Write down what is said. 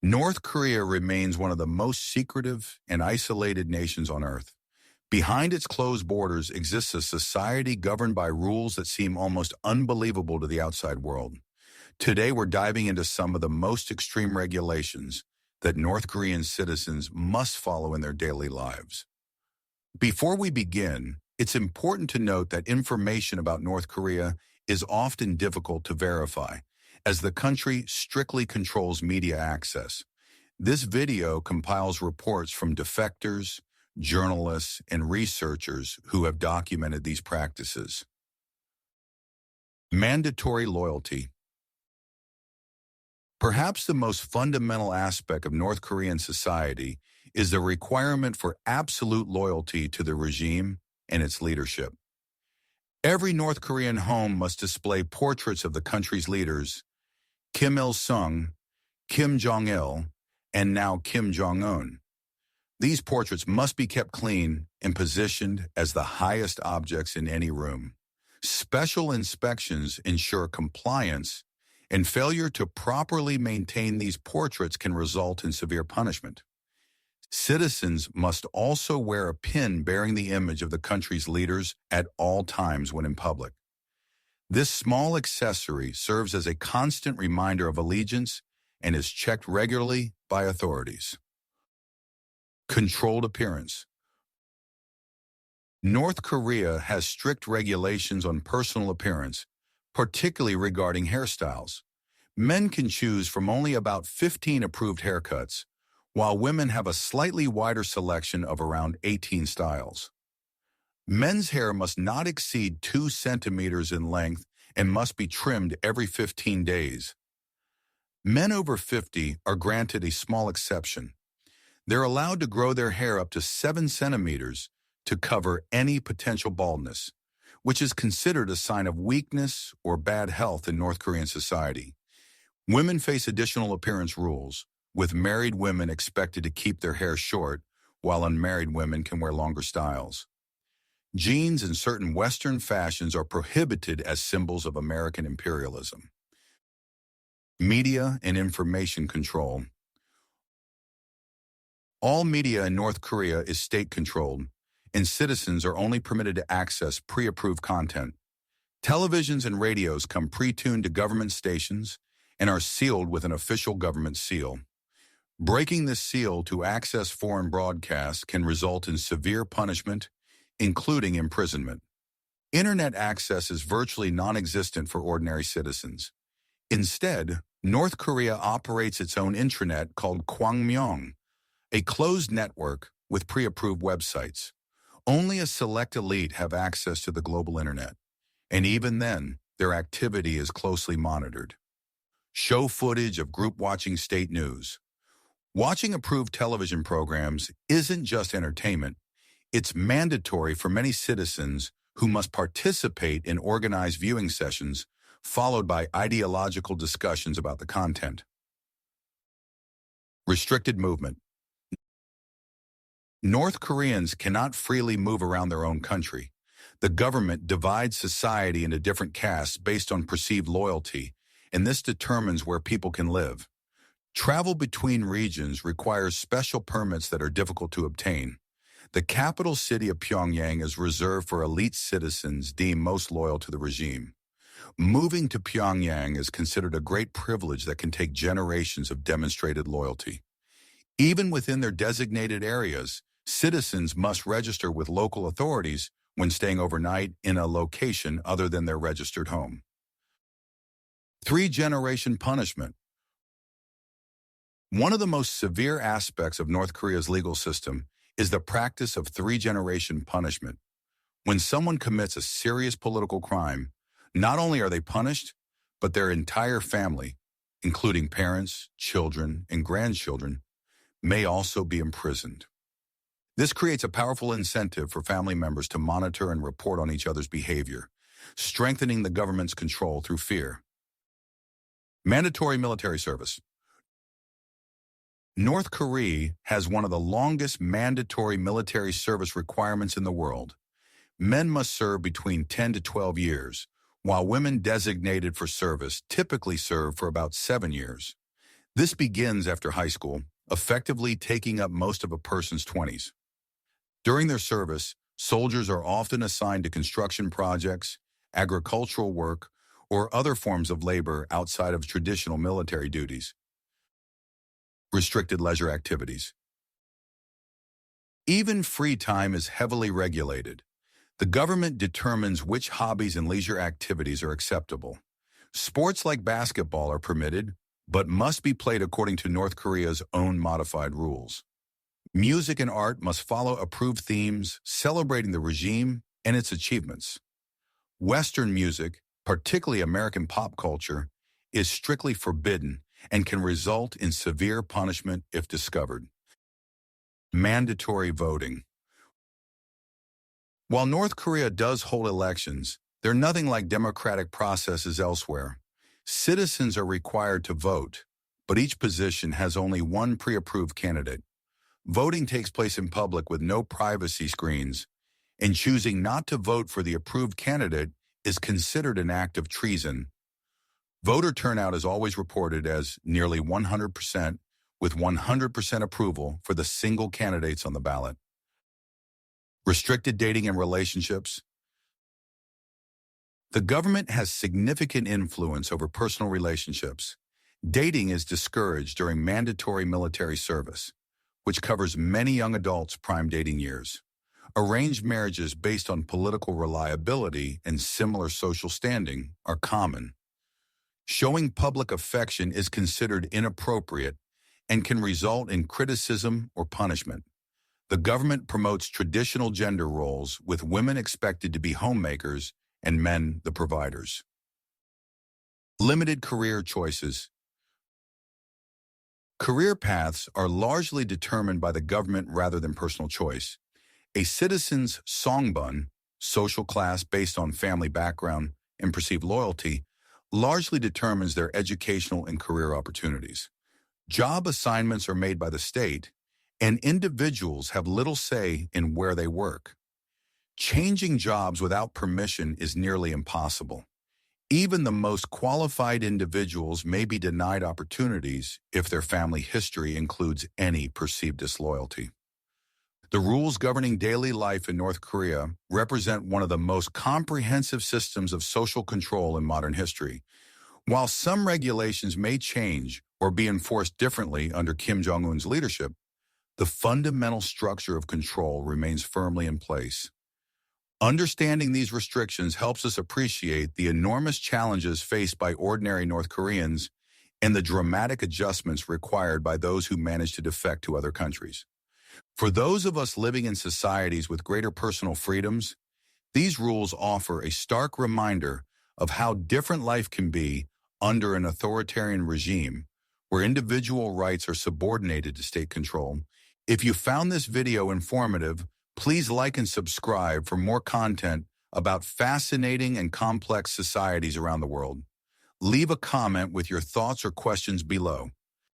North Korea remains one of the most secretive and isolated nations on Earth. Behind its closed borders exists a society governed by rules that seem almost unbelievable to the outside world. Today, we're diving into some of the most extreme regulations that North Korean citizens must follow in their daily lives. Before we begin, it's important to note that information about North Korea is often difficult to verify, as the country strictly controls media access. This video compiles reports from defectors, journalists, and researchers who have documented these practices. Mandatory loyalty. Perhaps the most fundamental aspect of North Korean society is the requirement for absolute loyalty to the regime and its leadership. Every North Korean home must display portraits of the country's leaders, Kim Il-sung, Kim Jong-il, and now Kim Jong-un. These portraits must be kept clean and positioned as the highest objects in any room. Special inspections ensure compliance, and failure to properly maintain these portraits can result in severe punishment. Citizens must also wear a pin bearing the image of the country's leaders at all times when in public. This small accessory serves as a constant reminder of allegiance and is checked regularly by authorities. Controlled appearance. North Korea has strict regulations on personal appearance, particularly regarding hairstyles. Men can choose from only about 15 approved haircuts, while women have a slightly wider selection of around 18 styles. Men's hair must not exceed 2 centimeters in length and must be trimmed every 15 days. Men over 50 are granted a small exception. They're allowed to grow their hair up to 7 centimeters to cover any potential baldness, which is considered a sign of weakness or bad health in North Korean society. Women face additional appearance rules, with married women expected to keep their hair short, while unmarried women can wear longer styles. Jeans and certain Western fashions are prohibited as symbols of American imperialism. Media and information control. All media in North Korea is state-controlled, and citizens are only permitted to access pre-approved content. Televisions and radios come pre-tuned to government stations and are sealed with an official government seal. Breaking this seal to access foreign broadcasts can result in severe punishment, including imprisonment. Internet access is virtually non-existent for ordinary citizens. Instead, North Korea operates its own intranet called Kwangmyong, a closed network with pre-approved websites. Only a select elite have access to the global internet, and even then, their activity is closely monitored. Show footage of group-watching state news. Watching approved television programs isn't just entertainment. It's mandatory for many citizens who must participate in organized viewing sessions, followed by ideological discussions about the content. Restricted movement. North Koreans cannot freely move around their own country. The government divides society into different castes based on perceived loyalty, and this determines where people can live. Travel between regions requires special permits that are difficult to obtain. The capital city of Pyongyang is reserved for elite citizens deemed most loyal to the regime. Moving to Pyongyang is considered a great privilege that can take generations of demonstrated loyalty. Even within their designated areas, citizens must register with local authorities when staying overnight in a location other than their registered home. 3-generation punishment. One of the most severe aspects of North Korea's legal system is the practice of 3-generation punishment. When someone commits a serious political crime, not only are they punished, but their entire family, including parents, children, and grandchildren, may also be imprisoned. This creates a powerful incentive for family members to monitor and report on each other's behavior, strengthening the government's control through fear. Mandatory military service. North Korea has one of the longest mandatory military service requirements in the world. Men must serve between 10 to 12 years, while women designated for service typically serve for about 7 years. This begins after high school, effectively taking up most of a person's 20s. During their service, soldiers are often assigned to construction projects, agricultural work, or other forms of labor outside of traditional military duties. Restricted leisure activities. Even free time is heavily regulated. The government determines which hobbies and leisure activities are acceptable. Sports like basketball are permitted, but must be played according to North Korea's own modified rules. Music and art must follow approved themes, celebrating the regime and its achievements. Western music, particularly American pop culture, is strictly forbidden and can result in severe punishment if discovered. Mandatory voting. While North Korea does hold elections, they're nothing like democratic processes elsewhere. Citizens are required to vote, but each position has only one pre-approved candidate. Voting takes place in public with no privacy screens, and choosing not to vote for the approved candidate is considered an act of treason. Voter turnout is always reported as nearly 100%, with 100% approval for the single candidates on the ballot. Restricted dating and relationships. The government has significant influence over personal relationships. Dating is discouraged during mandatory military service, which covers many young adults' prime dating years. Arranged marriages based on political reliability and similar social standing are common. Showing public affection is considered inappropriate and can result in criticism or punishment. The government promotes traditional gender roles, with women expected to be homemakers and men the providers. Limited career choices. Career paths are largely determined by the government rather than personal choice. A citizen's songbun, social class based on family background and perceived loyalty, largely determines their educational and career opportunities. Job assignments are made by the state, and individuals have little say in where they work. Changing jobs without permission is nearly impossible. Even the most qualified individuals may be denied opportunities if their family history includes any perceived disloyalty. The rules governing daily life in North Korea represent one of the most comprehensive systems of social control in modern history. While some regulations may change or be enforced differently under Kim Jong-un's leadership, the fundamental structure of control remains firmly in place. Understanding these restrictions helps us appreciate the enormous challenges faced by ordinary North Koreans and the dramatic adjustments required by those who manage to defect to other countries. For those of us living in societies with greater personal freedoms, these rules offer a stark reminder of how different life can be under an authoritarian regime where individual rights are subordinated to state control. If you found this video informative, please like and subscribe for more content about fascinating and complex societies around the world. Leave a comment with your thoughts or questions below.